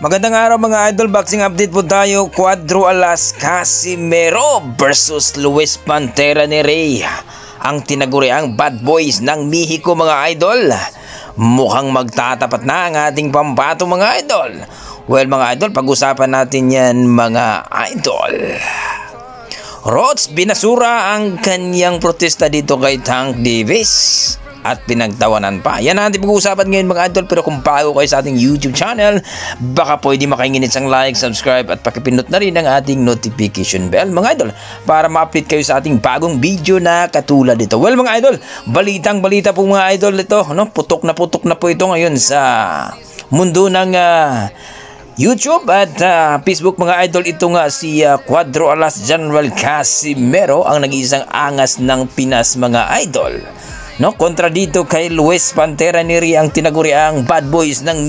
Magandang araw mga idol, boxing update po tayo. Cuadro Alas Casimero versus Luis Pantera Nery, ang tinaguriang bad boys ng Mexico mga idol. Mukhang magtatapat na ang ating pambato mga idol. Well mga idol, pag-usapan natin yan mga idol. Rods binasura ang kanyang protesta dito kay Tank Davis at pinagtawanan pa. Yan ang ating pag-uusapan ngayon mga idol. Pero kung bago kayo sa ating YouTube channel, baka pwede makaingin isang like, subscribe at pakipindot na rin ang ating notification bell mga idol para ma-update kayo sa ating bagong video na katulad ito. Well mga idol, balitang balita po mga idol ito, no? Putok na po ito ngayon sa mundo ng YouTube at Facebook mga idol. Ito nga si Cuadro Alas General Casimero, ang nag-iisang angas ng Pinas mga idol, no? Kontra dito kay Luis Pantera Nery, ang tinaguriang bad boys ng